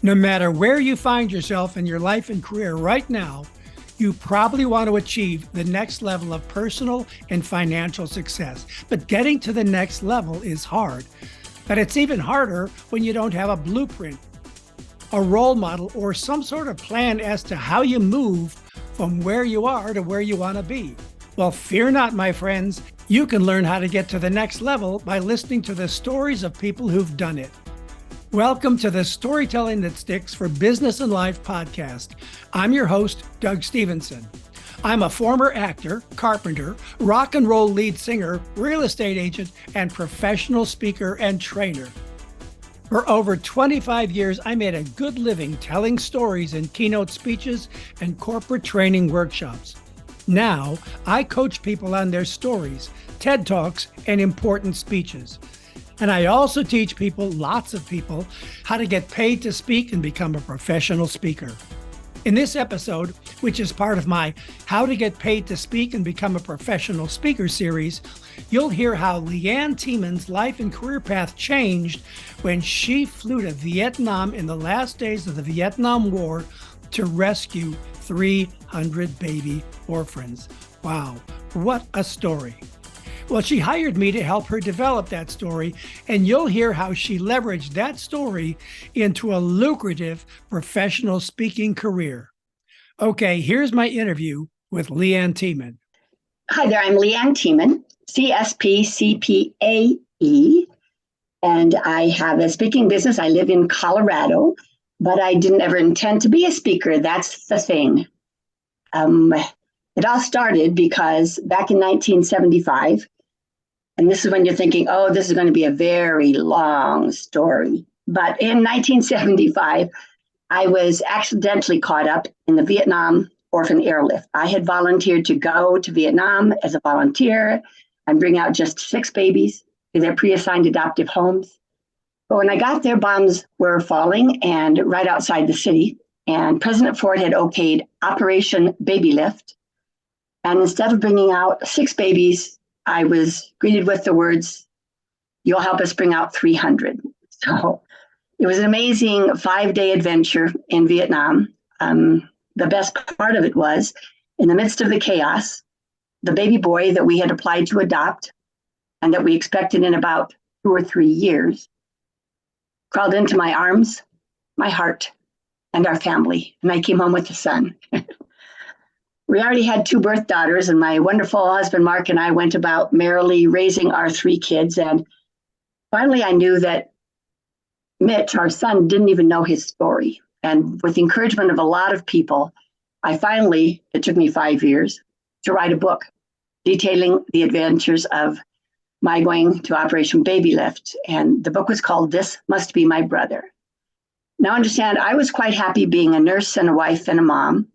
No matter where you find yourself in your life and career right now, you probably want to achieve the next level of personal and financial success. But getting to the next level is hard. But it's even harder when you don't have a blueprint, a role model, or some sort of plan as to how you move from where you are to where you want to be. Well, fear not, my friends. You can learn how to get to the next level by listening to the stories of people who've done it. Welcome to the Storytelling That Sticks for Business and Life podcast. I'm your host, Doug Stevenson. I'm a former actor, carpenter, rock and roll lead singer, real estate agent, and professional speaker and trainer. For over 25 years, I made a good living telling stories in keynote speeches and corporate training workshops. Now, I coach people on their stories, TED Talks, and important speeches. And I also teach people, lots of people, how to get paid to speak and become a professional speaker. In this episode, which is part of my How to Get Paid to Speak and Become a Professional Speaker series, you'll hear how Leann Thieman's life and career path changed when she flew to Vietnam in the last days of the Vietnam War to rescue 300 baby orphans. Wow, what a story. Well, she hired me to help her develop that story, and you'll hear how she leveraged that story into a lucrative professional speaking career. Okay, here's my interview with Leann Thieman. Hi there, I'm Leann Thieman, CSP, and I have a speaking business. I live in Colorado, but I didn't ever intend to be a speaker. That's the thing. It all started because back in 1975, and this is when you're thinking, oh, this is going to be a very long story. But in 1975, I was accidentally caught up in the Vietnam orphan airlift. I had volunteered to go to Vietnam as a volunteer and bring out just 6 babies to their pre-assigned adoptive homes. But when I got there, bombs were falling and right outside the city. And President Ford had okayed Operation Baby Lift. And instead of bringing out 6 babies, I was greeted with the words, "You'll help us bring out 300. So it was an amazing 5-day adventure in Vietnam. The best part of it was, in the midst of the chaos, the baby boy that we had applied to adopt and that we expected in about 2 or 3 years crawled into my arms, my heart, and our family. And I came home with a son. We already had 2 birth daughters, and my wonderful husband, Mark, and I went about merrily raising our 3 kids. And finally, I knew that Mitch, our son, didn't even know his story. And with the encouragement of a lot of people, it took me 5 years to write a book detailing the adventures of my going to Operation Baby Lift. And the book was called This Must Be My Brother. Now, understand, I was quite happy being a nurse and a wife and a mom,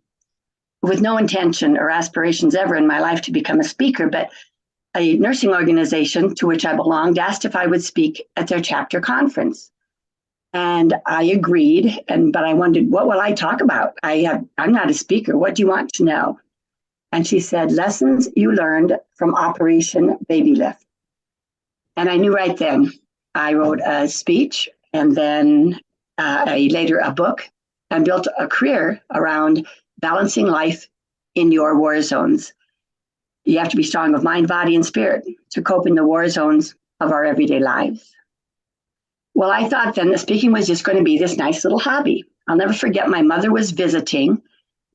with no intention or aspirations ever in my life to become a speaker, but a nursing organization to which I belonged asked if I would speak at their chapter conference. And I agreed, but I wondered, what will I talk about? I'm not a speaker. What do you want to know? And she said, lessons you learned from Operation Baby Lift. And I knew right then. I wrote a speech and then later a book, and built a career around balancing life in your war zones. You have to be strong of mind, body, and spirit to cope in the war zones of our everyday lives. Well, I thought then that speaking was just going to be this nice little hobby. I'll never forget, my mother was visiting,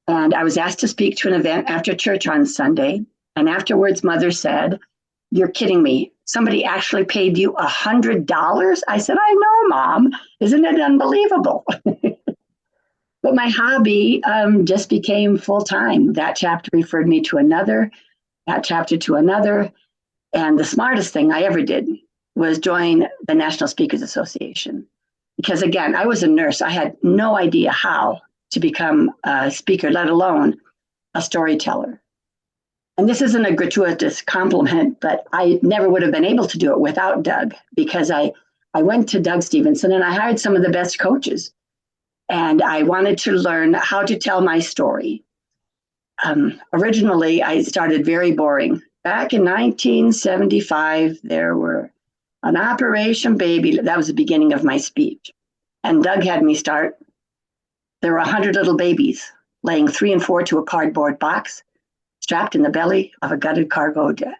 and I was asked to speak to an event after church on Sunday. And afterwards, Mother said, "You're kidding me. Somebody actually paid you $100? I said, "I know, Mom. Isn't it unbelievable?" But my hobby just became full-time. That chapter referred me to another, that chapter to another. And the smartest thing I ever did was join the National Speakers Association. Because again, I was a nurse. I had no idea how to become a speaker, let alone a storyteller. And this isn't a gratuitous compliment, but I never would have been able to do it without Doug, because I went to Doug Stevenson and I hired some of the best coaches. And I wanted to learn how to tell my story. Originally, I started very boring. Back in 1975, there were an Operation Baby. That was the beginning of my speech. And Doug had me start there were 100 little babies laying 3 and 4 to a cardboard box, strapped in the belly of a gutted cargo jet.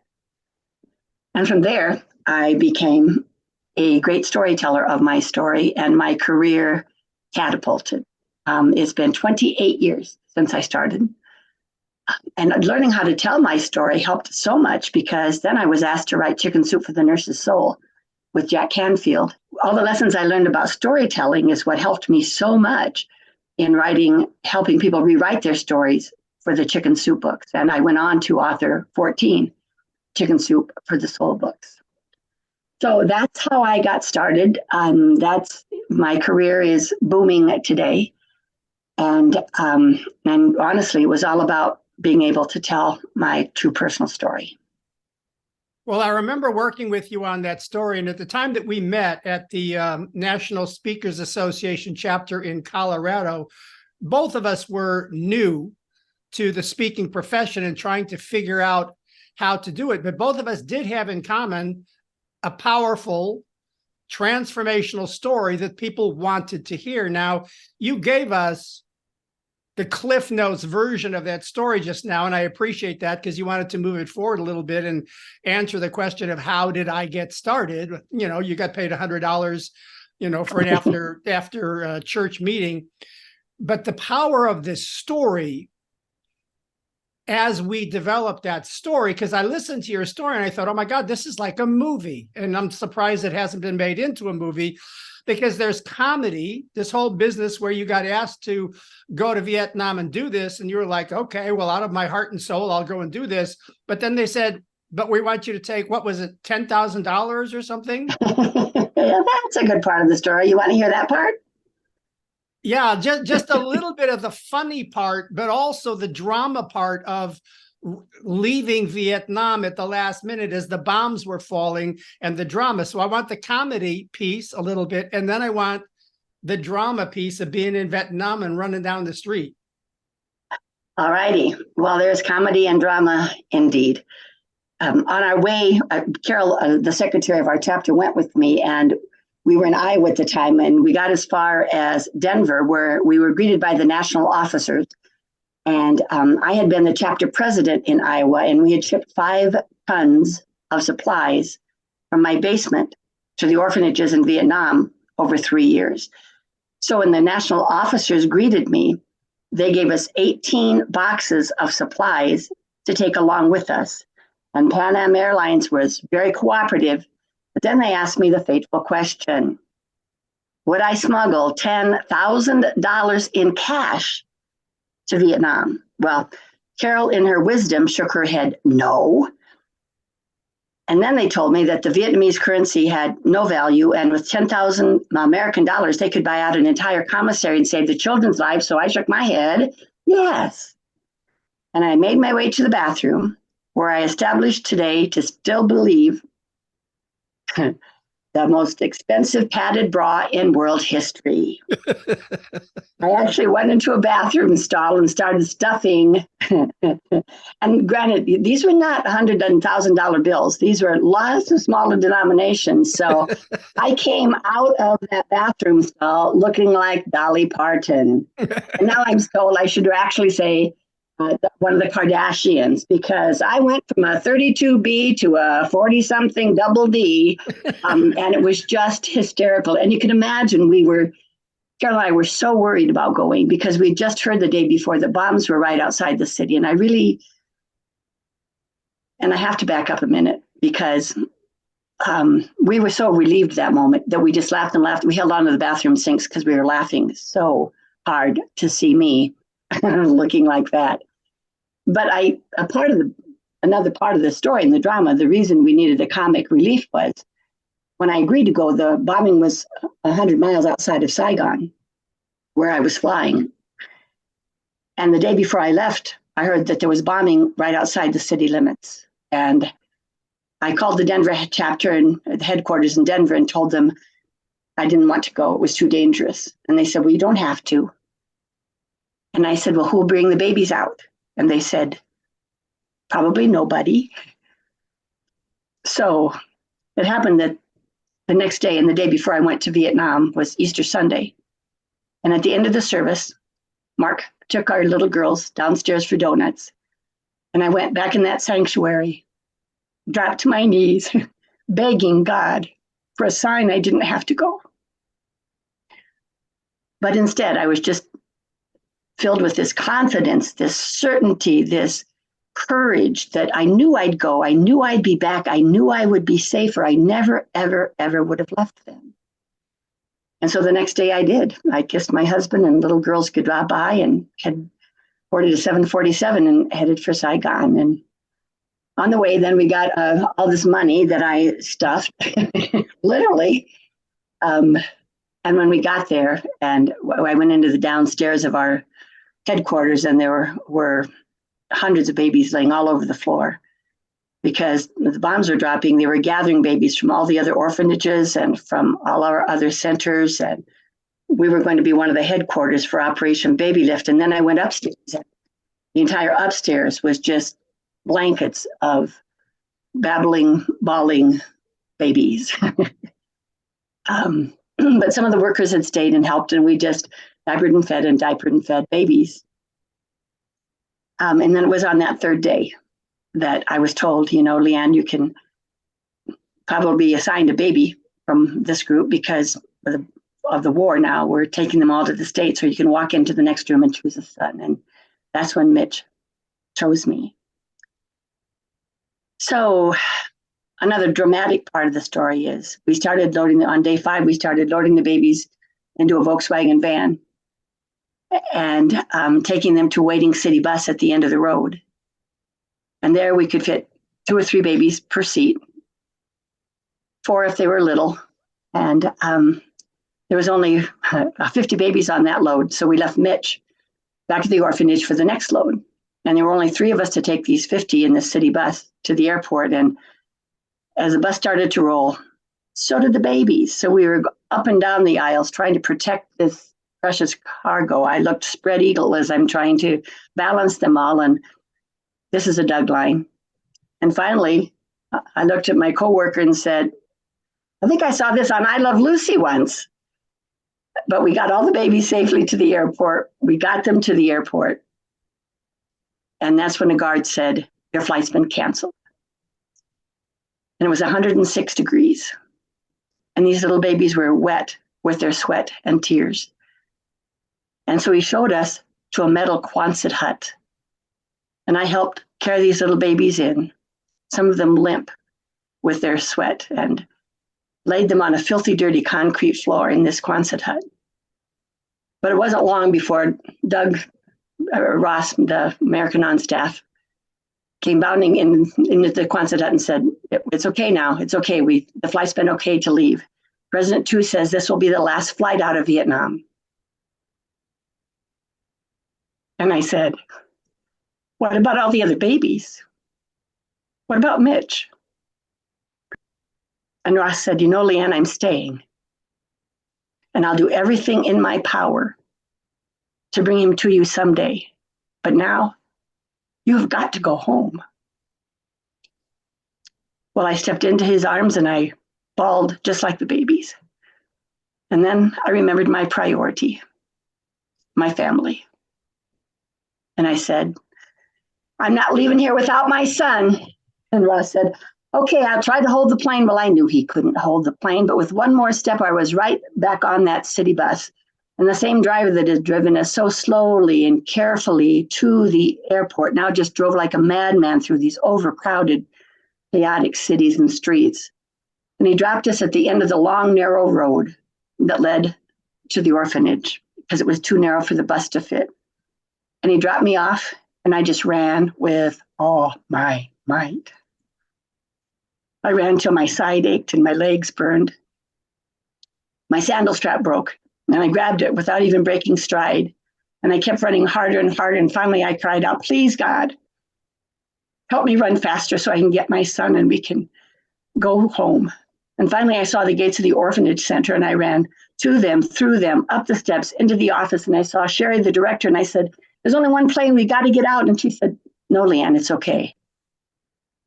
And from there, I became a great storyteller of my story, and my career catapulted. It's been 28 years since I started. And learning how to tell my story helped so much, because then I was asked to write Chicken Soup for the Nurse's Soul with Jack Canfield. All the lessons I learned about storytelling is what helped me so much in writing, helping people rewrite their stories for the Chicken Soup books. And I went on to author 14 Chicken Soup for the Soul books. So that's how I got started. That's my career is booming today. And honestly, it was all about being able to tell my true personal story. Well, I remember working with you on that story. And at the time that we met at the National Speakers Association chapter in Colorado, both of us were new to the speaking profession and trying to figure out how to do it. But both of us did have in common a powerful, transformational story that people wanted to hear. Now, you gave us the Cliff Notes version of that story just now, and I appreciate that, because you wanted to move it forward a little bit and answer the question of how did I get started? You know, you got paid $100, you know, for an after church meeting. But the power of this story, as we developed that story, because I listened to your story and I thought, oh my God, this is like a movie. And I'm surprised it hasn't been made into a movie, because there's comedy, this whole business where you got asked to go to Vietnam and do this. And you were like, okay, well, out of my heart and soul, I'll go and do this. But then they said, but we want you to take, what was it, $10,000 or something? That's a good part of the story. You want to hear that part? Yeah, just a little bit of the funny part, but also the drama part of leaving Vietnam at the last minute as the bombs were falling, and the drama. So I want the comedy piece a little bit, and then I want the drama piece of being in Vietnam and running down the street. All righty. Well, there's comedy and drama indeed. On our way, Carol, the secretary of our chapter, went with me, and we were in Iowa at the time, and we got as far as Denver, where we were greeted by the national officers. And I had been the chapter president in Iowa, and we had shipped 5 tons of supplies from my basement to the orphanages in Vietnam over 3 years. So when the national officers greeted me, they gave us 18 boxes of supplies to take along with us. And Pan Am Airlines was very cooperative. But then they asked me the fateful question: would I smuggle $10,000 in cash to Vietnam? Well, Carol, in her wisdom, shook her head no. And then they told me that the Vietnamese currency had no value, and with 10,000 American dollars, they could buy out an entire commissary and save the children's lives. So I shook my head, yes. And I made my way to the bathroom, where I established today to still believe the most expensive padded bra in world history. I actually went into a bathroom stall and started stuffing. And granted, these were not $100 and $1,000 bills. These were lots of smaller denominations. So I came out of that bathroom stall looking like Dolly Parton. And now I'm told I should actually say one of the Kardashians, because I went from a 32B to a 40-something double D, and it was just hysterical. And you can imagine Carol and I were so worried about going, because we just heard the day before the bombs were right outside the city. And I have to back up a minute, because we were so relieved that moment that we just laughed and laughed. We held on to the bathroom sinks because we were laughing so hard to see me looking like that. But another part of the story and the drama, the reason we needed a comic relief was when I agreed to go, the bombing was 100 miles outside of Saigon, where I was flying. And the day before I left, I heard that there was bombing right outside the city limits. And I called the Denver chapter and the headquarters in Denver and told them I didn't want to go. It was too dangerous. And they said, well, you don't have to. And I said, well, who'll bring the babies out? And they said, probably nobody. So it happened that the next day and the day before I went to Vietnam was Easter Sunday. And at the end of the service, Mark took our little girls downstairs for donuts. And I went back in that sanctuary, dropped to my knees, begging God for a sign I didn't have to go. But instead, I was just filled with this confidence, this certainty, this courage that I knew I'd go. I knew I'd be back. I knew I would be safer. I never, ever, ever would have left them. And so the next day I did. I kissed my husband and little girls could drop by and had boarded a 747 and headed for Saigon. And on the way, then we got all this money that I stuffed, literally. And when we got there, and I went into the downstairs of our headquarters, and there were hundreds of babies laying all over the floor because the bombs were dropping. They were gathering babies from all the other orphanages and from all our other centers. And we were going to be one of the headquarters for Operation Baby Lift. And then I went upstairs. And the entire upstairs was just blankets of babbling, bawling babies. But some of the workers had stayed and helped, and we just diapered and fed babies. And then it was on that third day that I was told, Leann, you can probably be assigned a baby from this group because of the war now. We're taking them all to the States, so you can walk into the next room and choose a son. And that's when Mitch chose me. So another dramatic part of the story is on day 5, we started loading the babies into a Volkswagen van and taking them to a waiting city bus at the end of the road. And there we could fit 2 or 3 babies per seat, 4 if they were little. And there was only 50 babies on that load. So we left Mitch back at the orphanage for the next load. And there were only 3 of us to take these 50 in the city bus to the airport. And as the bus started to roll, so did the babies. So we were up and down the aisles trying to protect this precious cargo. I looked spread eagle as I'm trying to balance them all. And this is a Doug line. And finally, I looked at my coworker and said, I think I saw this on I Love Lucy once. But we got all the babies safely to the airport. We got them to the airport. And that's when the guard said, your flight's been canceled. And it was 106 degrees. And these little babies were wet with their sweat and tears. And so he showed us to a metal Quonset hut. And I helped carry these little babies in, some of them limp with their sweat, and laid them on a filthy, dirty concrete floor in this Quonset hut. But it wasn't long before Doug Ross, the American on staff, came bounding into the Quonset hut and said, it's okay now. It's okay. The flight's been okay to leave. President Tu says this will be the last flight out of Vietnam. And I said, what about all the other babies? What about Mitch? And Ross said, Leann, I'm staying. And I'll do everything in my power to bring him to you someday. But now, you have got to go home. Well, I stepped into his arms and I bawled just like the babies. And then I remembered my priority, my family. And I said, I'm not leaving here without my son. And Ross said, okay, I'll try to hold the plane. Well, I knew he couldn't hold the plane, but with one more step, I was right back on that city bus. And the same driver that had driven us so slowly and carefully to the airport now just drove like a madman through these overcrowded, chaotic cities and streets. And he dropped us at the end of the long, narrow road that led to the orphanage because it was too narrow for the bus to fit. And he dropped me off, and I just ran with all my might. I ran till my side ached and my legs burned. My sandal strap broke, and I grabbed it without even breaking stride. And I kept running harder and harder. And finally, I cried out, please, God, help me run faster so I can get my son and we can go home. And finally, I saw the gates of the orphanage center, and I ran to them, through them, up the steps, into the office. And I saw Sherry, the director, and I said, there's only one plane. We got to get out. And she said, no, Leann, it's okay.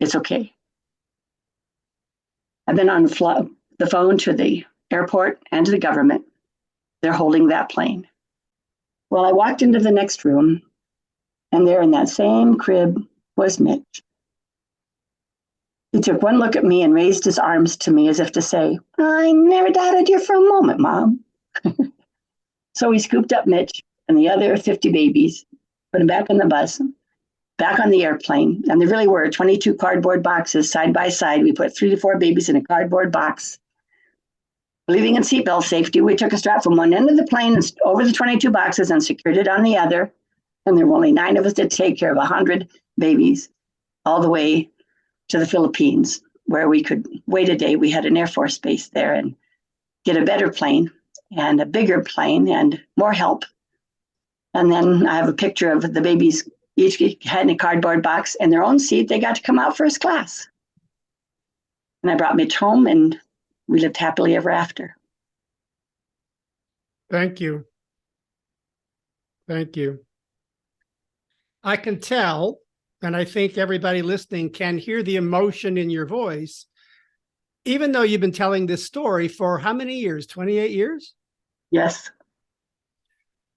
It's okay. I've been on the phone to the airport and to the government. They're holding that plane. Well, I walked into the next room, and there in that same crib was Mitch. He took one look at me and raised his arms to me as if to say, I never doubted you for a moment, Mom. So we scooped up Mitch and the other 50 babies, put them back on the bus, back on the airplane. And there really were 22 cardboard boxes side by side. We put 3 to 4 babies in a cardboard box. Believing in seatbelt safety, we took a strap from one end of the plane over the 22 boxes and secured it on the other. And there were only 9 of us to take care of 100 babies all the way to the Philippines, where we could wait a day. We had an Air Force base there and get a better plane and a bigger plane and more help. And then I have a picture of the babies each had in a cardboard box in their own seat. They got to come out first class. And I brought Mitch home and we lived happily ever after. Thank you. Thank you. I can tell, and I think everybody listening can hear the emotion in your voice, even though you've been telling this story for how many years? 28 years? Yes.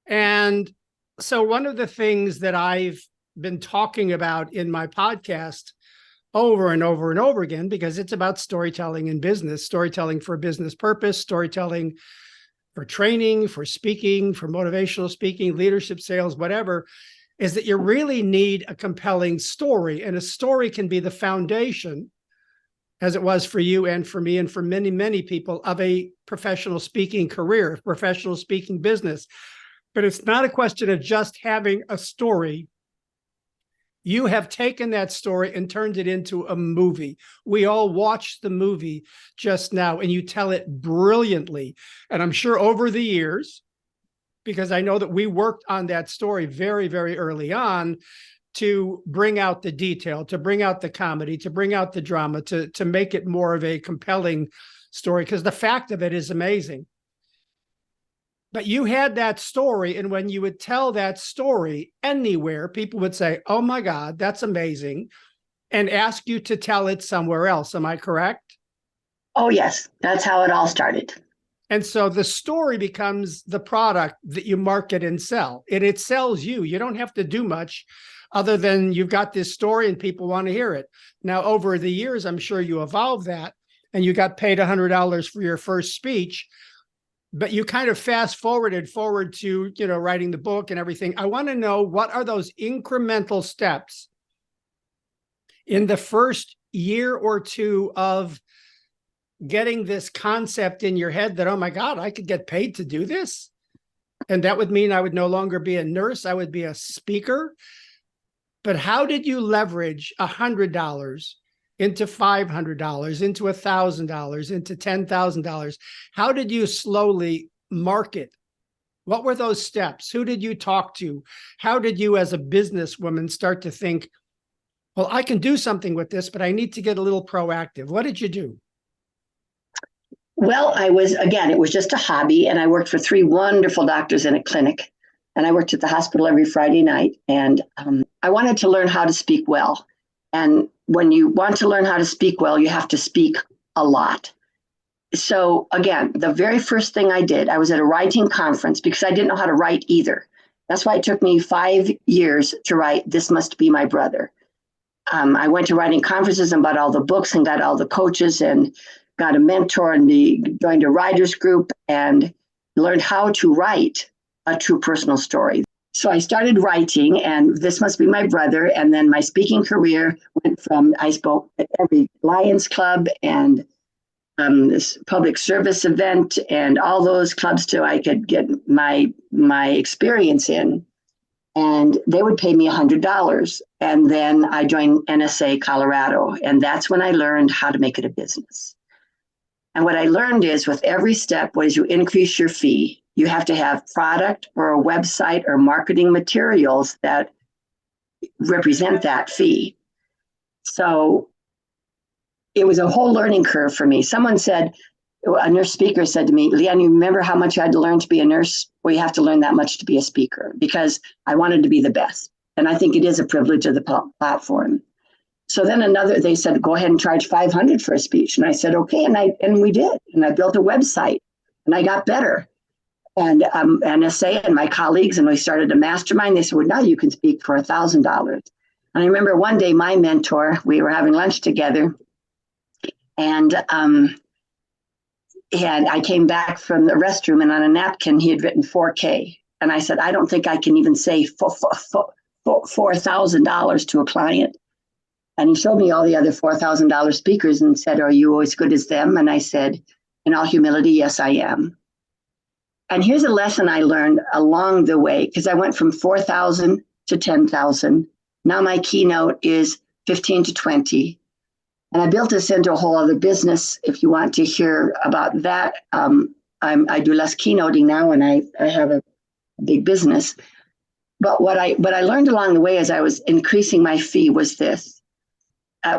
And so one of the things that I've been talking about in my podcast over and over and over again, because it's about storytelling in business, storytelling for a business purpose, storytelling for training, for speaking, for motivational speaking, leadership, sales, whatever, is that you really need a compelling story. And a story can be the foundation, as it was for you and for me and for many, many people, of a professional speaking career, professional speaking business. But it's not a question of just having a story. You have taken that story and turned it into a movie. We all watched the movie just now, and you tell it brilliantly. And I'm sure over the years, because I know that we worked on that story very, very early on to bring out the detail, to bring out the comedy, to bring out the drama, to make it more of a compelling story, because the fact of it is amazing. But you had that story, and when you would tell that story anywhere, people would say, oh my God, that's amazing, and ask you to tell it somewhere else. Am I correct? Oh, yes. That's how it all started. And so the story becomes the product that you market and sell. And it sells you. You don't have to do much other than you've got this story and people want to hear it. Now, over the years, I'm sure you evolved that and you got paid $100 for your first speech. But you kind of fast forwarded forward to, writing the book and everything. I want to know, what are those incremental steps in the first year or two of getting this concept in your head that, oh my God, I could get paid to do this? And that would mean I would no longer be a nurse. I would be a speaker. But how did you leverage $100 into $500, into $1,000, into $10,000? How did you slowly market? What were those steps? Who did you talk to? How did you, as a businesswoman, start to think, well, I can do something with this, but I need to get a little proactive? What did you do? Well, it was just a hobby, and I worked for 3 wonderful doctors in a clinic, and I worked at the hospital every Friday night, and I wanted to learn how to speak well. And when you want to learn how to speak well, you have to speak a lot. So again, the very first thing I did, I was at a writing conference because I didn't know how to write either. That's why it took me 5 years to write This Must Be My Brother. I went to writing conferences and bought all the books and got all the coaches and got a mentor and joined a writers group and learned how to write a true personal story. So I started writing, and This Must Be My Brother. And then my speaking career went from, I spoke at every Lions Club and this public service event and all those clubs till I could get my experience in. And they would pay me $100. And then I joined NSA Colorado. And that's when I learned how to make it a business. And what I learned is, with every step, as you increase your fee, you have to have product or a website or marketing materials that represent that fee. So it was a whole learning curve for me. A nurse speaker said to me, Leann, you remember how much you had to learn to be a nurse? Well, you have to learn that much to be a speaker, because I wanted to be the best. And I think it is a privilege of the platform. So then they said, go ahead and charge $500 for a speech. And I said, okay. And we did. And I built a website and I got better. and NSA and my colleagues, and we started a mastermind. They said, well, now you can speak for $1,000. And I remember one day my mentor, we were having lunch together, and I came back from the restroom, and on a napkin he had written 4K. And I said, I don't think I can even say $4,000 to a client. And he showed me all the other $4,000 speakers and said, are you as good as them? And I said, in all humility, yes, I am. And here's a lesson I learned along the way, because I went from 4,000 to 10,000. Now my keynote is 15 to 20. And I built this into a whole other business. If you want to hear about that, I do less keynoting now, and I have a big business. But what I learned along the way as I was increasing my fee was this.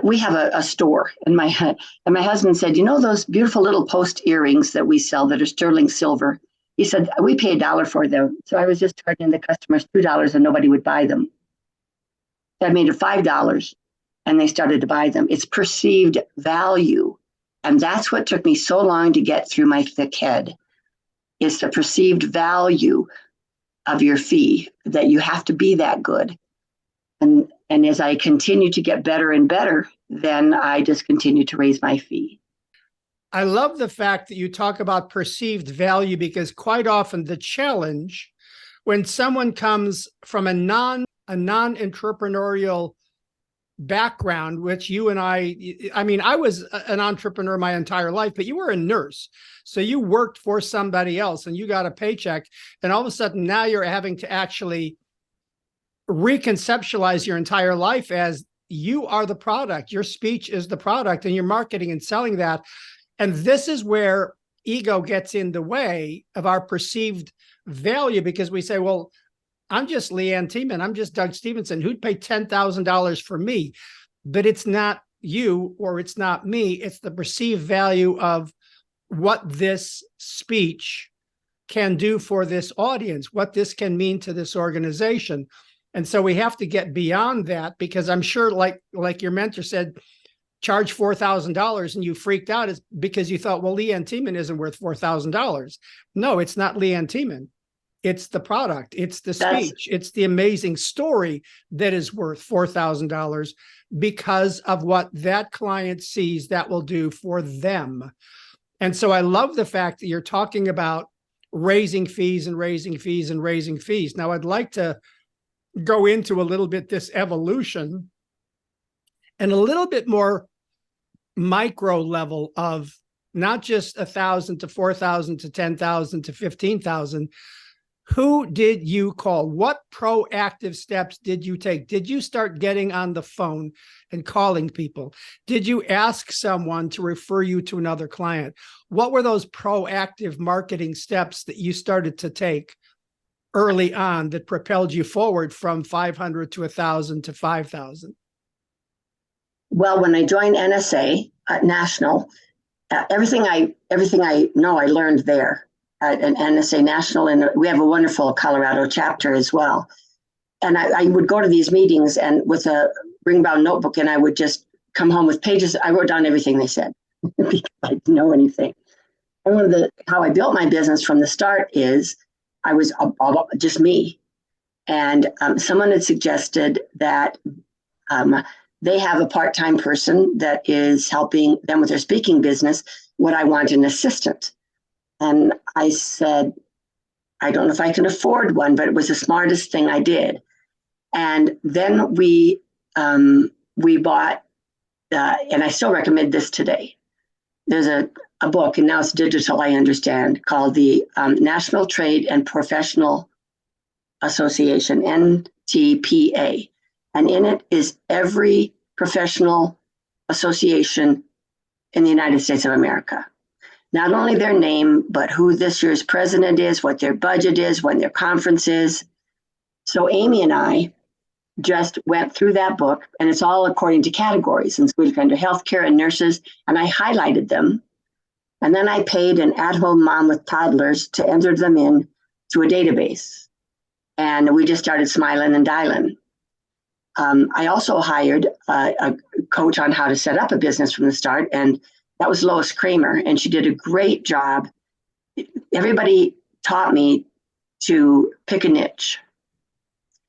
We have a store, and my husband said, you know those beautiful little post earrings that we sell that are sterling silver? He said, we pay $1 for them. So I was just charging the customers $2 and nobody would buy them. So I made it $5 and they started to buy them. It's perceived value. And that's what took me so long to get through my thick head, is the perceived value of your fee, that you have to be that good. And as I continue to get better and better, then I just continue to raise my fee. I love the fact that you talk about perceived value, because quite often the challenge when someone comes from a non-entrepreneurial background, which you and I mean, I was an entrepreneur my entire life, but you were a nurse. So you worked for somebody else and you got a paycheck. And all of a sudden now you're having to actually reconceptualize your entire life as you are the product. Your speech is the product, and you're marketing and selling that. And this is where ego gets in the way of our perceived value, because we say, well, I'm just Leann Thieman. I'm just Doug Stevenson. Who'd pay $10,000 for me? But it's not you, or it's not me. It's the perceived value of what this speech can do for this audience, what this can mean to this organization. And so we have to get beyond that, because I'm sure, like your mentor said, charge $4,000 and you freaked out is because you thought, well, Leann Thieman isn't worth $4,000. No, it's not Leann Thieman. It's the product. It's the speech. It's the amazing story that is worth $4,000 because of what that client sees that will do for them. And so I love the fact that you're talking about raising fees and raising fees and raising fees. Now, I'd like to go into a little bit this evolution and a little bit more micro level of not just 1,000 to 4,000 to 10,000 to 15,000. Who did you call? What proactive steps did you take? Did you start getting on the phone and calling people? Did you ask someone to refer you to another client? What were those proactive marketing steps that you started to take early on that propelled you forward from 500 to 1,000 to 5,000? Well, when I joined NSA National, everything I know I learned there at NSA National, and we have a wonderful Colorado chapter as well. And I would go to these meetings and with a ring-bound notebook, and I would just come home with pages. I wrote down everything they said because I didn't know anything. And how I built my business from the start is I was all just me. And someone had suggested that they have a part-time person that is helping them with their speaking business. Would I want an assistant? And I said, I don't know if I can afford one, but it was the smartest thing I did. And then we bought, and I still recommend this today. There's a book, and now it's digital, I understand, called the National Trade and Professional Association, NTPA. And in it is every professional association in the United States of America. Not only their name, but who this year's president is, what their budget is, when their conference is. So Amy and I just went through that book, and it's all according to categories. And so we looked under healthcare and nurses, and I highlighted them. And then I paid an at-home mom with toddlers to enter them in to a database. And we just started smiling and dialing. I also hired a coach on how to set up a business from the start, and that was Lois Kramer, and she did a great job. Everybody taught me to pick a niche.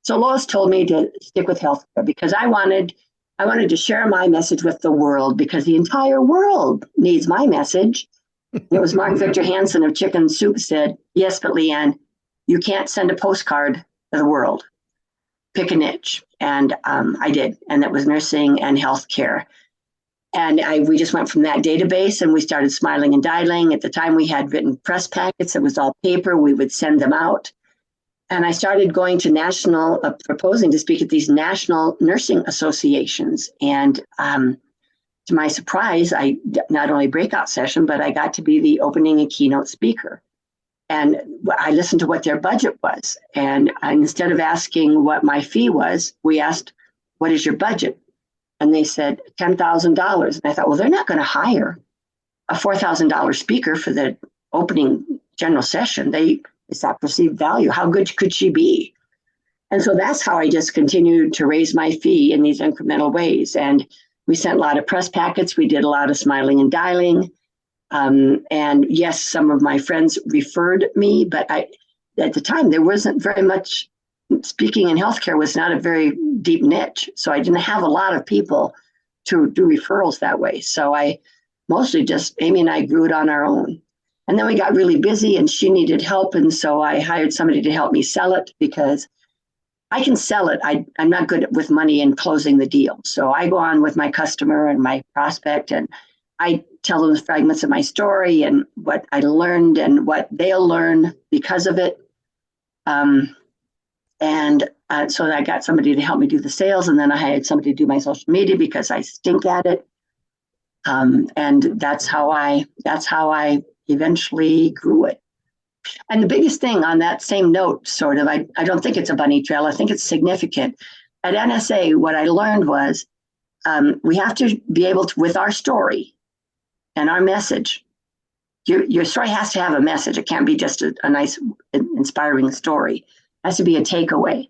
So Lois told me to stick with healthcare because I wanted to share my message with the world because the entire world needs my message. It was Mark Victor Hansen of Chicken Soup said, yes, but Leann, you can't send a postcard to the world. Pick a niche. And I did. And that was nursing and healthcare. And we just went from that database and we started smiling and dialing. At the time, we had written press packets. It was all paper. We would send them out. And I started going to proposing to speak at these national nursing associations. And to my surprise, I not only breakout session, but I got to be the opening and keynote speaker. And I listened to what their budget was. And instead of asking what my fee was, we asked, what is your budget? And they said $10,000. And I thought, well, they're not going to hire a $4,000 speaker for the opening general session. It's that perceived value. How good could she be? And so that's how I just continued to raise my fee in these incremental ways. And we sent a lot of press packets. We did a lot of smiling and dialing. And yes, some of my friends referred me, but at the time, there wasn't very much. Speaking in healthcare was not a very deep niche. So I didn't have a lot of people to do referrals that way. So I mostly Amy and I grew it on our own. And then we got really busy and she needed help. And so I hired somebody to help me sell it because I can sell it. I'm not good with money and closing the deal. So I go on with my customer and my prospect and I tell them fragments of my story and what I learned and what they'll learn because of it. So I got somebody to help me do the sales, and then I hired somebody to do my social media because I stink at it. And that's how I eventually grew it. And the biggest thing on that same note, sort of, I don't think it's a bunny trail. I think it's significant. At NSA, what I learned was we have to be able to, with our story and our message, your story has to have a message. It can't be just a nice, inspiring story. It has to be a takeaway.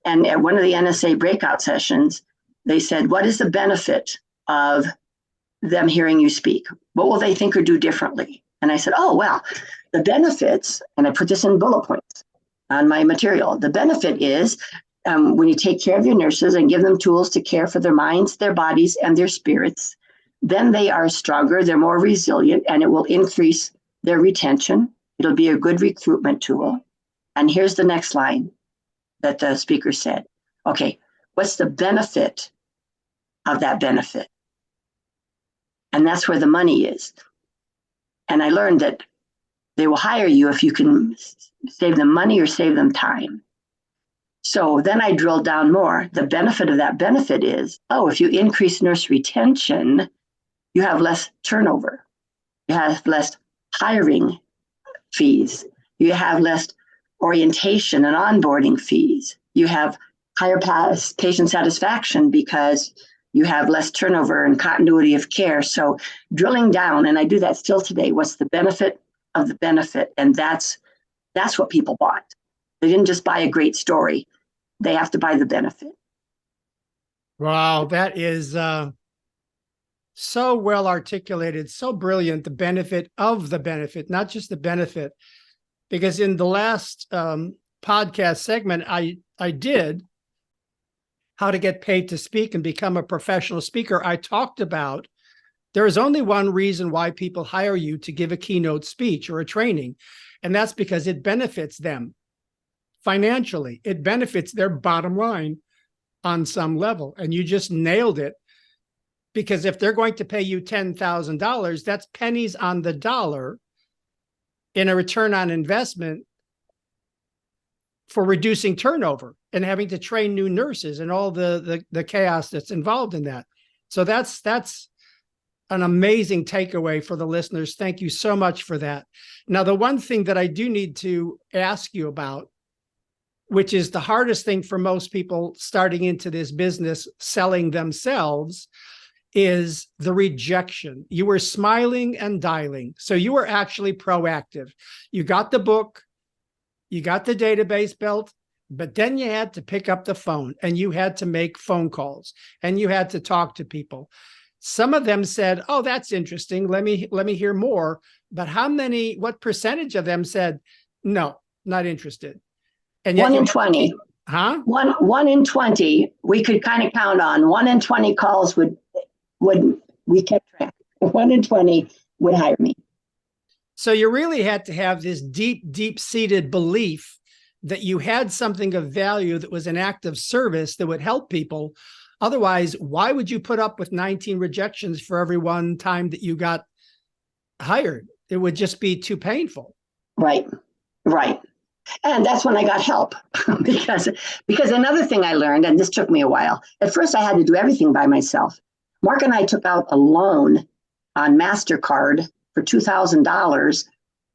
And at one of the NSA breakout sessions, they said, what is the benefit of them hearing you speak? What will they think or do differently? And I said, oh, well, the benefits, and I put this in bullet points on my material. The benefit is when you take care of your nurses and give them tools to care for their minds, their bodies, and their spirits, then they are stronger, they're more resilient, and it will increase their retention. It'll be a good recruitment tool. And here's the next line that the speaker said. Okay, what's the benefit of that benefit? And that's where the money is. And I learned that they will hire you if you can save them money or save them time. So then I drilled down more. The benefit of that benefit is, if you increase nurse retention, you have less turnover. You have less hiring fees. You have less orientation and onboarding fees. You have higher patient satisfaction because you have less turnover and continuity of care. So drilling down, and I do that still today, what's the benefit of the benefit? And that's what people bought. They didn't just buy a great story. They have to buy the benefit. Wow, that is so well articulated, so brilliant, the benefit of the benefit, not just the benefit. Because in the last podcast segment, I did how to get paid to speak and become a professional speaker. I talked about there is only one reason why people hire you to give a keynote speech or a training, and that's because it benefits them financially. It benefits their bottom line on some level. And you just nailed it, because if they're going to pay you $10,000, that's pennies on the dollar in a return on investment for reducing turnover and having to train new nurses and all the chaos that's involved in that. So that's an amazing takeaway for the listeners. Thank you so much for that. Now, the one thing that I do need to ask you about, which is the hardest thing for most people starting into this business, selling themselves, is the rejection. You were smiling and dialing. So you were actually proactive. You got the book, you got the database built, but then you had to pick up the phone and you had to make phone calls and you had to talk to people. Some of them said, oh, that's interesting. Let me hear more. But what percentage of them said, No, not interested. And yet One you in have to 20. keep, huh? One in 20, we could kind of count on. 1 in 20 calls would we kept track. 1 in 20 would hire me. So you really had to have this deep seated belief that you had something of value that was an act of service that would help people. Otherwise, why would you put up with 19 rejections for every one time that you got hired? It would just be too painful. Right, right. And that's when I got help because another thing I learned, and this took me a while. At first, I had to do everything by myself. Mark and I took out a loan on MasterCard for $2,000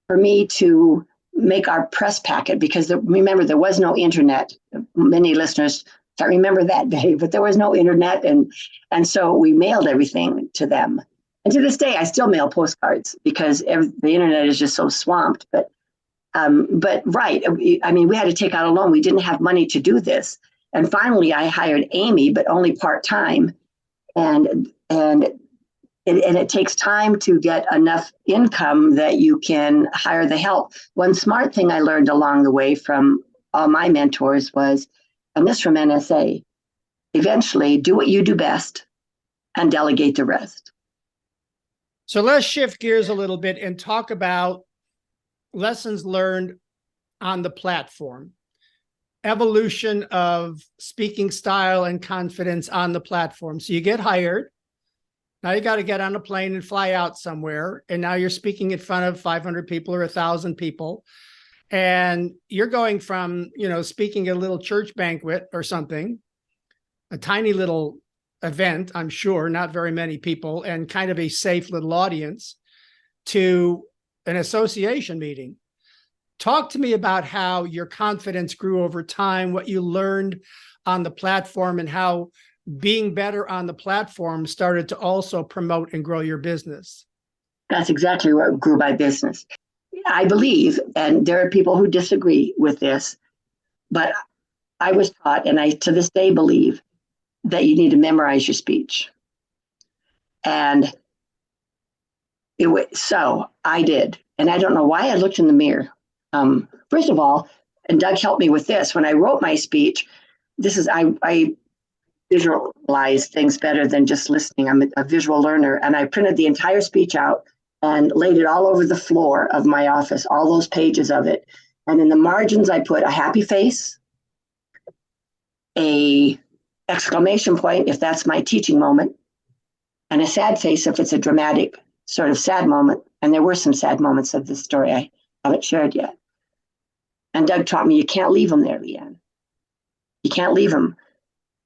for me to make our press packet because remember, there was no internet. Many listeners can't remember that day, but there was no internet. And so we mailed everything to them. And to this day, I still mail postcards because the internet is just so swamped. But right, I mean, we had to take out a loan. We didn't have money to do this. And finally, I hired Amy, but only part-time. And it takes time to get enough income that you can hire the help. One smart thing I learned along the way from all my mentors was, and this from NSA, eventually do what you do best and delegate the rest. So let's shift gears a little bit and talk about lessons learned on the platform, evolution of speaking style and confidence on the platform. So you get hired. Now you got to get on a plane and fly out somewhere. And now you're speaking in front of 500 people or 1,000 people. And you're going from, speaking at a little church banquet or something, a tiny little event, I'm sure, not very many people, and kind of a safe little audience, to an association meeting. Talk to me about how your confidence grew over time, what you learned on the platform, and how being better on the platform started to also promote and grow your business. That's exactly what grew my business. I believe, and there are people who disagree with this, but I was taught, and I to this day believe, that you need to memorize your speech. And so I did. And I don't know why I looked in the mirror. First of all, and Doug helped me with this, when I wrote my speech, I visualize things better than just listening. I'm a visual learner. And I printed the entire speech out and laid it all over the floor of my office, all those pages of it. And in the margins, I put a happy face, a exclamation point if that's my teaching moment, and a sad face if it's a dramatic sort of sad moment. And there were some sad moments of this story I haven't shared yet. And Doug taught me you can't leave them there, Leann. You can't leave them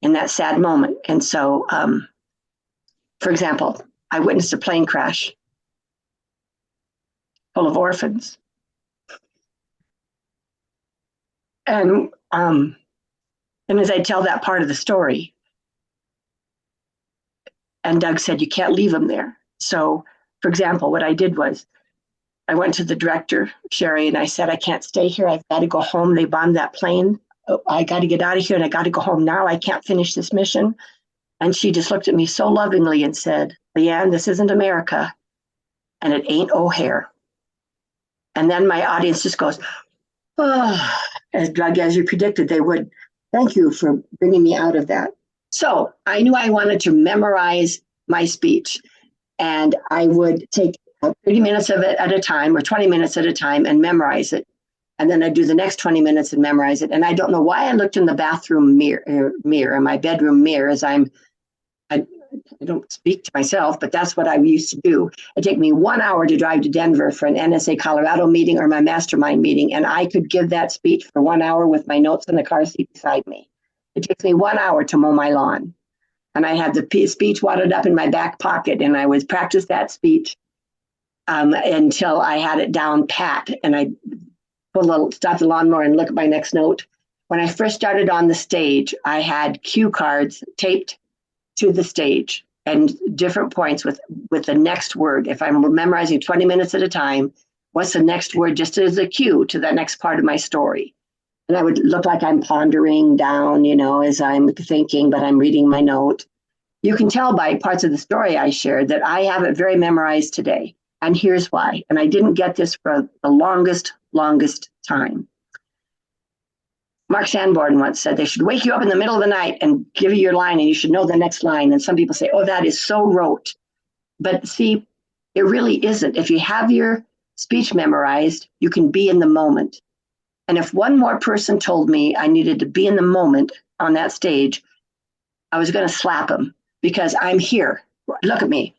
in that sad moment. And so, for example, I witnessed a plane crash full of orphans. And as I tell that part of the story, and Doug said, you can't leave them there. So, for example, what I did was I went to the director, Sherry, and I said, I can't stay here. I've got to go home. They bombed that plane. I got to get out of here and I got to go home now. I can't finish this mission. And she just looked at me so lovingly and said, Leann, this isn't America and it ain't O'Hare. And then my audience just goes, oh, as you predicted, they would. Thank you for bringing me out of that. So I knew I wanted to memorize my speech, and I would take 30 minutes of it at a time or 20 minutes at a time and memorize it. And then I'd do the next 20 minutes and memorize it. And I don't know why I looked in the bathroom mirror, my bedroom mirror, as I don't speak to myself, but that's what I used to do. It'd take me 1 hour to drive to Denver for an NSA Colorado meeting or my mastermind meeting, and I could give that speech for 1 hour with my notes in the car seat beside me. It takes me 1 hour to mow my lawn. And I had the speech wadded up in my back pocket, and I would practice that speech until I had it down pat. And I stop the lawnmower and look at my next note. When I first started on the stage, I had cue cards taped to the stage and different points with the next word. If I'm memorizing 20 minutes at a time, what's the next word, just as a cue to the next part of my story. And I would look like I'm pondering down, as I'm thinking, but I'm reading my note. You can tell by parts of the story I shared that I have it very memorized today. And here's why. And I didn't get this for the longest time. Mark Sanborn once said they should wake you up in the middle of the night and give you your line and you should know the next line. And some people say, oh, that is so rote. But see, it really isn't. If you have your speech memorized, you can be in the moment. And if one more person told me I needed to be in the moment on that stage, I was going to slap him because I'm here. Look at me.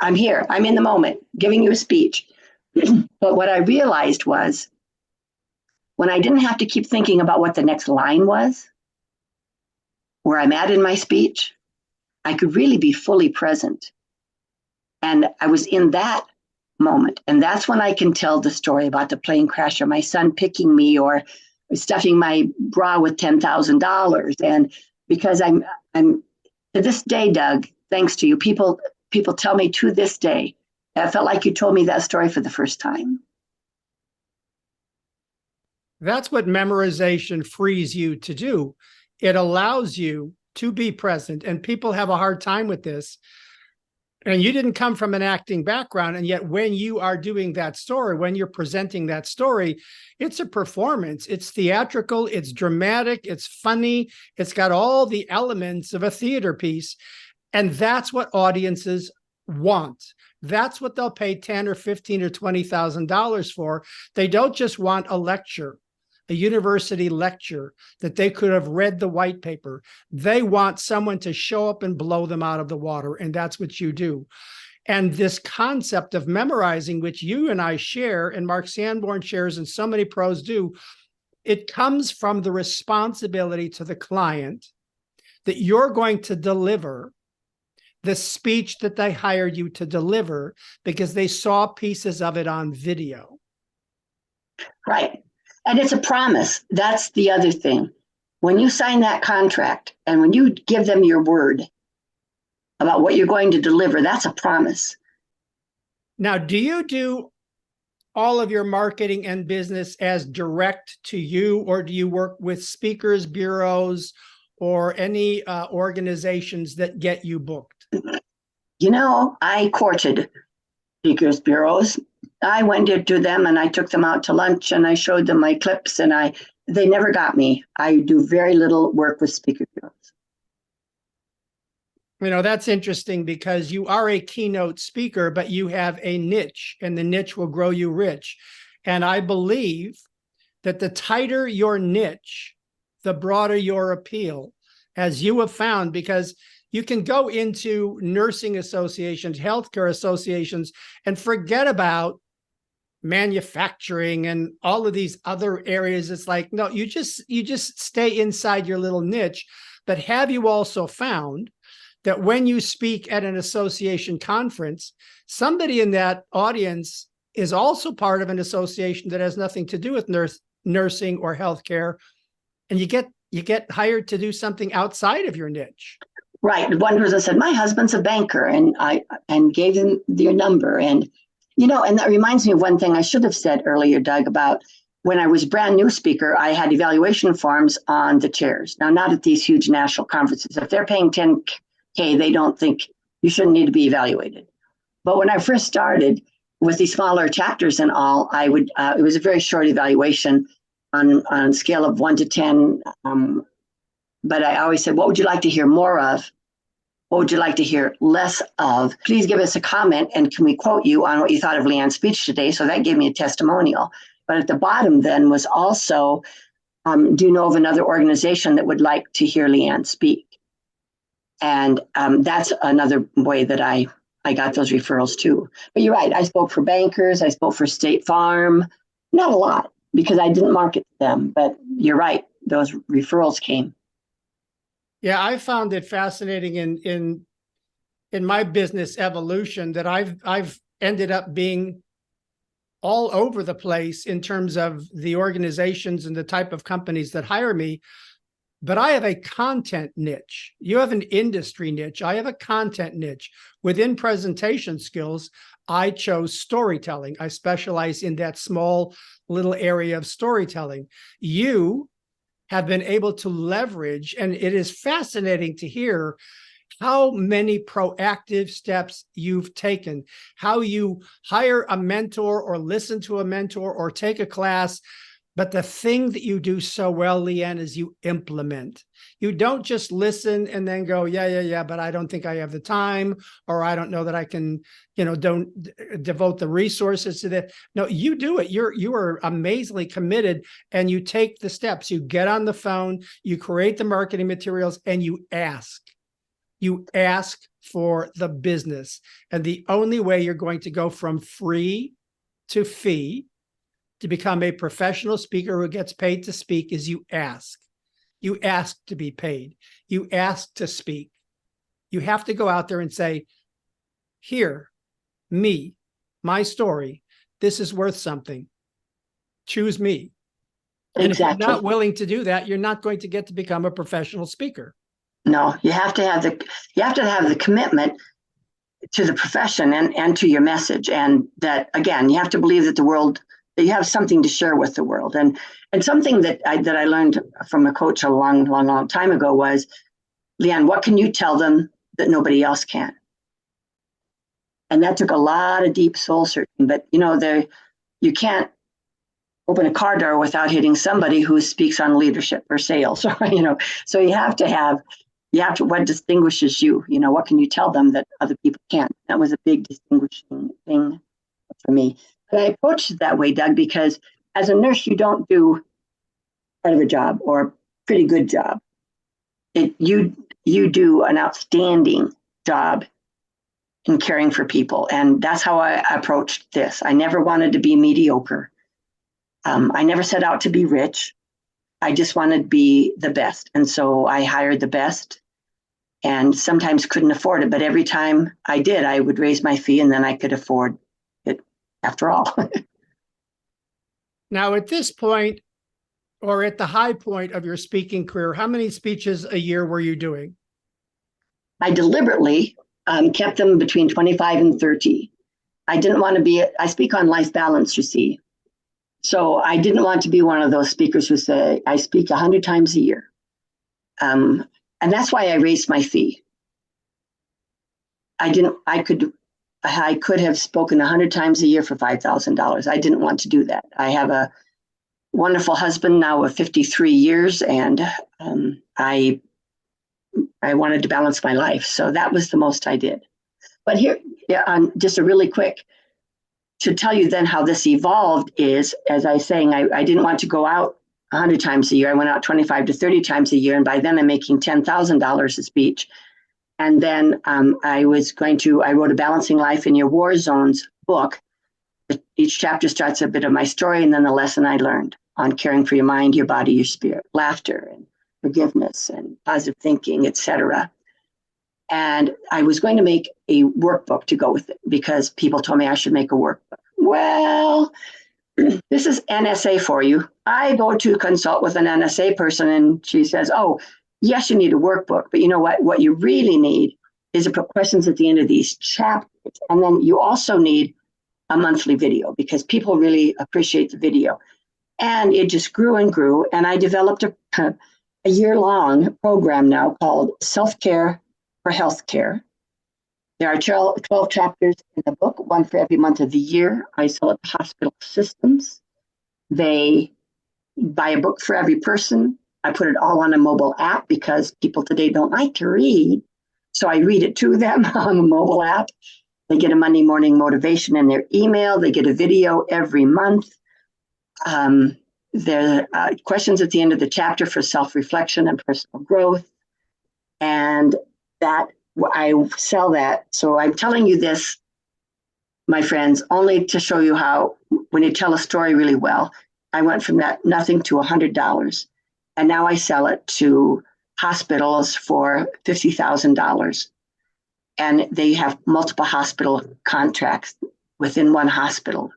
I'm here. I'm in the moment giving you a speech. But what I realized was when I didn't have to keep thinking about what the next line was, where I'm at in my speech, I could really be fully present. And I was in that moment. And that's when I can tell the story about the plane crash or my son picking me or stuffing my bra with $10,000. And because I'm to this day, Doug, thanks to you, people tell me to this day, I felt like you told me that story for the first time. That's what memorization frees you to do. It allows you to be present, and people have a hard time with this. And you didn't come from an acting background, and yet when you are doing that story, when you're presenting that story, it's a performance. It's theatrical, it's dramatic, it's funny, it's got all the elements of a theater piece. And that's what audiences want. That's what they'll pay $10 or $15 or $20,000 for. They don't just want a lecture, a university lecture that they could have read the white paper. They want someone to show up and blow them out of the water. And that's what you do. And this concept of memorizing, which you and I share, and Mark Sanborn shares, and so many pros do, it comes from the responsibility to the client that you're going to deliver the speech that they hired you to deliver because they saw pieces of it on video. Right. And it's a promise. That's the other thing. When you sign that contract and when you give them your word about what you're going to deliver, that's a promise. Now, do you do all of your marketing and business as direct to you, or do you work with speakers, bureaus, or any organizations that get you booked? You know, I courted speakers bureaus. I went to them and I took them out to lunch and I showed them my clips and they never got me. I do very little work with speaker bureaus. You know, that's interesting because you are a keynote speaker, but you have a niche and the niche will grow you rich. And I believe that the tighter your niche, the broader your appeal, as you have found, because you can go into nursing associations, healthcare associations, and forget about manufacturing and all of these other areas. It's like, no, you just stay inside your little niche. But have you also found that when you speak at an association conference, somebody in that audience is also part of an association that has nothing to do with nursing or healthcare, and you get hired to do something outside of your niche? Right. One person said, my husband's a banker, and I gave them their number. And, you know, and that reminds me of one thing I should have said earlier, Doug, about when I was brand new speaker, I had evaluation forms on the chairs. Now, not at these huge national conferences. If they're paying $10K, they don't think you shouldn't need to be evaluated. But when I first started with these smaller chapters and all, I would, it was a very short evaluation on a scale of 1 to 10. But I always said, what would you like to hear more of? What would you like to hear less of? Please give us a comment and can we quote you on what you thought of Leann's speech today? So that gave me a testimonial. But at the bottom then was also, do you know of another organization that would like to hear Leann speak? And that's another way that I got those referrals too. But you're right, I spoke for bankers, I spoke for State Farm, not a lot because I didn't market them, but you're right, those referrals came. Yeah, I found it fascinating in my business evolution that I've ended up being all over the place in terms of the organizations and the type of companies that hire me. But I have a content niche. You have an industry niche. I have a content niche. Within presentation skills, I chose storytelling. I specialize in that small little area of storytelling. You have been able to leverage, and it is fascinating to hear how many proactive steps you've taken, how you hire a mentor or listen to a mentor or take a class. But the thing that you do so well, Leann, is you implement. You don't just listen and then go, yeah, but I don't think I have the time, or I don't know that I can, don't devote the resources to that. No, you do it. You are amazingly committed, and you take the steps. You get on the phone, you create the marketing materials, and you ask. You ask for the business. And the only way you're going to go from free to fee to become a professional speaker who gets paid to speak is you ask. You ask to be paid. You ask to speak. You have to go out there and say, here, me, my story, this is worth something. Choose me. And if you're not willing to do that, you're not going to get to become a professional speaker. No, you have to have the commitment to the profession and to your message. And that, again, you have to believe that that you have something to share with the world. And something that I learned from a coach a long time ago was, Leann, what can you tell them that nobody else can? And that took a lot of deep soul searching. But you can't open a car door without hitting somebody who speaks on leadership or sales. So you have to what distinguishes you. What can you tell them that other people can't? That was a big distinguishing thing for me. And I approached it that way, Doug, because as a nurse, you don't do part of a job or a pretty good job. You do an outstanding job in caring for people. And that's how I approached this. I never wanted to be mediocre. I never set out to be rich. I just wanted to be the best. And so I hired the best and sometimes couldn't afford it. But every time I did, I would raise my fee and then I could afford it after all. Now, at this point, or at the high point of your speaking career, how many speeches a year were you doing? I deliberately kept them between 25 and 30. I didn't want to I speak on life balance, you see. So I didn't want to be one of those speakers who say, I speak 100 times a year. And that's why I raised my fee. I could have spoken 100 times a year for $5,000. I didn't want to do that. I have a wonderful husband now of 53 years, and I wanted to balance my life. So that was the most I did. But here, just a really quick, to tell you then how this evolved is, as I was saying, I didn't want to go out 100 times a year. I went out 25 to 30 times a year. And by then I'm making $10,000 a speech. And then I wrote a Balancing Life in Your War Zones book. Each chapter starts a bit of my story and then the lesson I learned on caring for your mind, your body, your spirit, laughter and forgiveness and positive thinking, etc. And I was going to make a workbook to go with it because people told me I should make a workbook. Well, this is NSA for you. I go to consult with an NSA person and she says, oh, yes, you need a workbook, but you know what? What you really need is to put questions at the end of these chapters. And then you also need a monthly video because people really appreciate the video. And it just grew and grew. And I developed a year-long program now called Self-Care for Healthcare. There are 12 chapters in the book, one for every month of the year. I sell it to hospital systems. They buy a book for every person. I put it all on a mobile app because people today don't like to read. So I read it to them on a mobile app. They get a Monday morning motivation in their email. They get a video every month. There are questions at the end of the chapter for self-reflection and personal growth. And that I sell that. So I'm telling you this, my friends, only to show you how when you tell a story really well, I went from that nothing to $100. And now I sell it to hospitals for $50,000. And they have multiple hospital contracts within one hospital.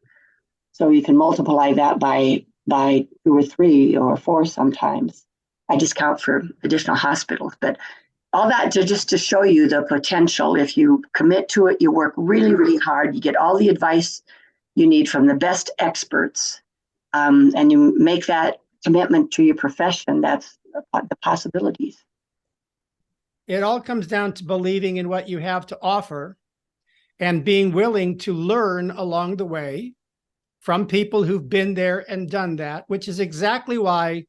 So you can multiply that by 2 or 3 or 4 sometimes. I discount for additional hospitals, but all that just to show you the potential. If you commit to it, you work really, really hard, you get all the advice you need from the best experts, and you make that commitment to your profession, that's the possibilities. It all comes down to believing in what you have to offer and being willing to learn along the way from people who've been there and done that, which is exactly why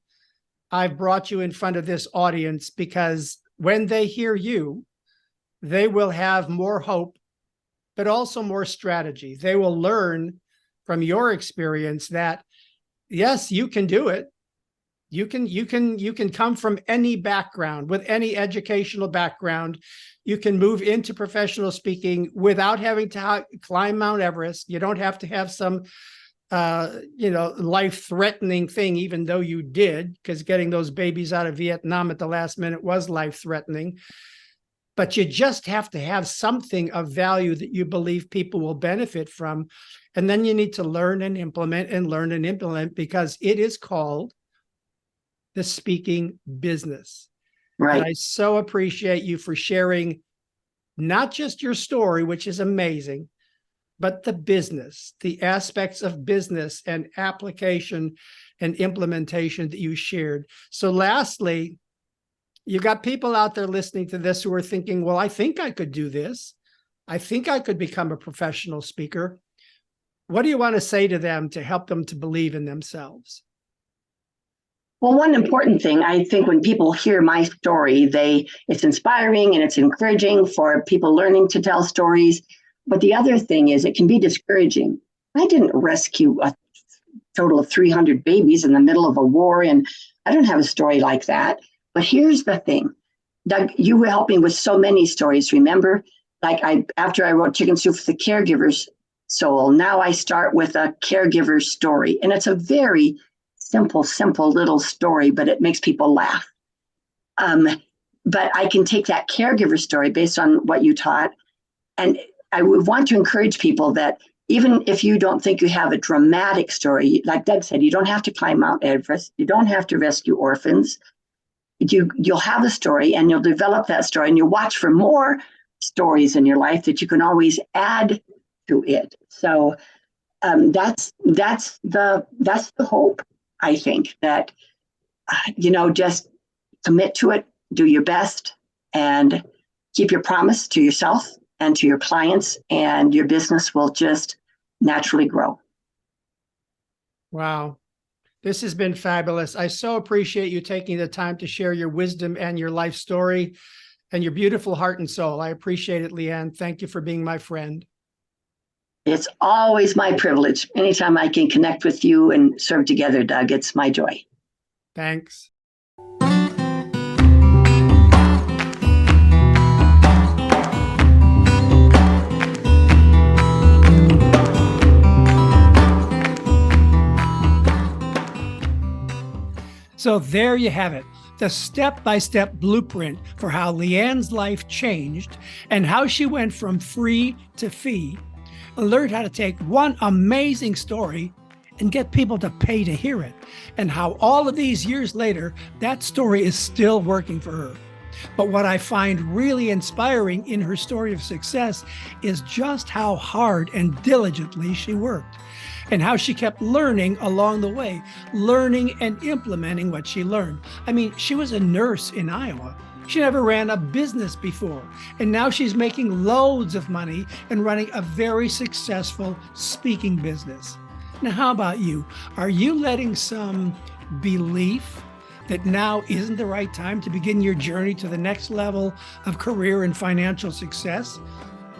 I've brought you in front of this audience, because when they hear you, they will have more hope, but also more strategy. They will learn from your experience that, yes, you can do it. You can come from any background, with any educational background. You can move into professional speaking without having to climb Mount Everest. You don't have to have some life-threatening thing, even though you did, because getting those babies out of Vietnam at the last minute was life-threatening. But you just have to have something of value that you believe people will benefit from. And then you need to learn and implement, because it is called the speaking business. Right. And I so appreciate you for sharing not just your story, which is amazing, but the business, the aspects of business and application and implementation that you shared. So lastly, you got people out there listening to this who are thinking, well, I think I could do this. I think I could become a professional speaker. What do you want to say to them to help them to believe in themselves? Well, one important thing, I think when people hear my story, it's inspiring and it's encouraging for people learning to tell stories. But the other thing is it can be discouraging. I didn't rescue a total of 300 babies in the middle of a war, and I don't have a story like that. But here's the thing, Doug, you were helping with so many stories, remember? After I wrote Chicken Soup for the Caregiver's Soul, now I start with a caregiver's story. And it's a very simple little story, but it makes people laugh. But I can take that caregiver story based on what you taught. And I would want to encourage people that even if you don't think you have a dramatic story, like Doug said, you don't have to climb Mount Everest. You don't have to rescue orphans. You'll have a story, and you'll develop that story, and you'll watch for more stories in your life that you can always add to it. So that's the hope. I think that just commit to it, do your best, and keep your promise to yourself and to your clients, and your business will just naturally grow. Wow. This has been fabulous. I so appreciate you taking the time to share your wisdom and your life story and your beautiful heart and soul. I appreciate it, Leann. Thank you for being my friend. It's always my privilege. Anytime I can connect with you and serve together, Doug, it's my joy. Thanks. So there you have it, the step-by-step blueprint for how Leann's life changed and how she went from free to fee, and learned how to take one amazing story and get people to pay to hear it, and how all of these years later, that story is still working for her. But what I find really inspiring in her story of success is just how hard and diligently she worked, and how she kept learning along the way, learning and implementing what she learned. I mean, she was a nurse in Iowa. She never ran a business before, and now she's making loads of money and running a very successful speaking business. Now, how about you? Are you letting some belief that now isn't the right time to begin your journey to the next level of career and financial success,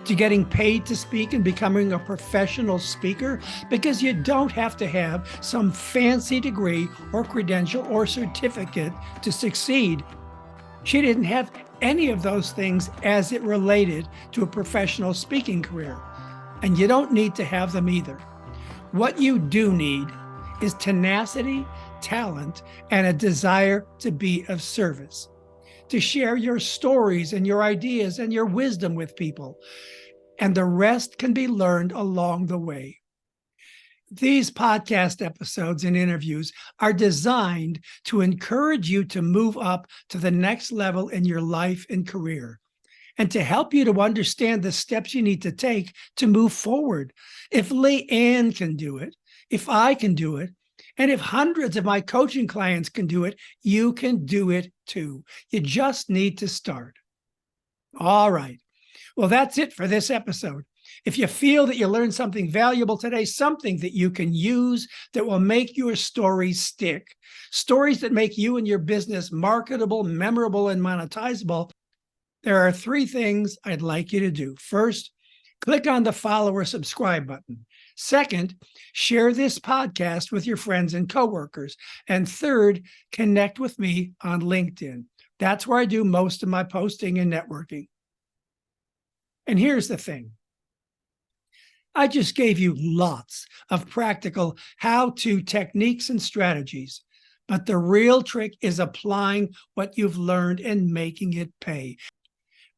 to getting paid to speak and becoming a professional speaker? Because you don't have to have some fancy degree or credential or certificate to succeed. She didn't have any of those things as it related to a professional speaking career, and you don't need to have them either. What you do need is tenacity, talent, and a desire to be of service, to share your stories and your ideas and your wisdom with people, and the rest can be learned along the way. These podcast episodes and interviews are designed to encourage you to move up to the next level in your life and career, and to help you to understand the steps you need to take to move forward. If Leann can do it, if I can do it, and if hundreds of my coaching clients can do it, you can do it too. You just need to start. All right. Well, that's it for this episode. If you feel that you learned something valuable today, something that you can use that will make your stories stick, stories that make you and your business marketable, memorable, and monetizable, there are 3 things I'd like you to do. First, click on the follow or subscribe button. Second, share this podcast with your friends and coworkers. And third, connect with me on LinkedIn. That's where I do most of my posting and networking. And here's the thing. I just gave you lots of practical how-to techniques and strategies, but the real trick is applying what you've learned and making it pay.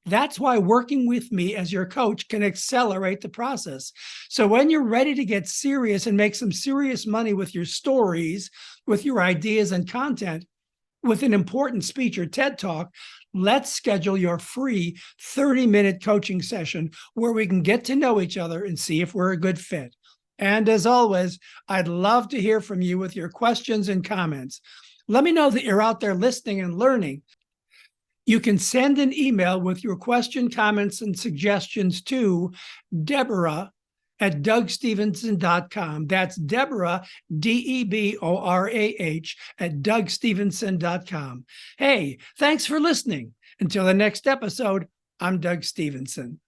That's why working with me as your coach can accelerate the process. So when you're ready to get serious and make some serious money with your stories, with your ideas and content, with an important speech or TED Talk, let's schedule your free 30-minute coaching session where we can get to know each other and see if we're a good fit. And as always, I'd love to hear from you with your questions and comments. Let me know that you're out there listening and learning. You can send an email with your question, comments, and suggestions to Deborah@DougStevenson.com. That's Deborah, Deborah, @DougStevenson.com. Hey, thanks for listening. Until the next episode, I'm Doug Stevenson.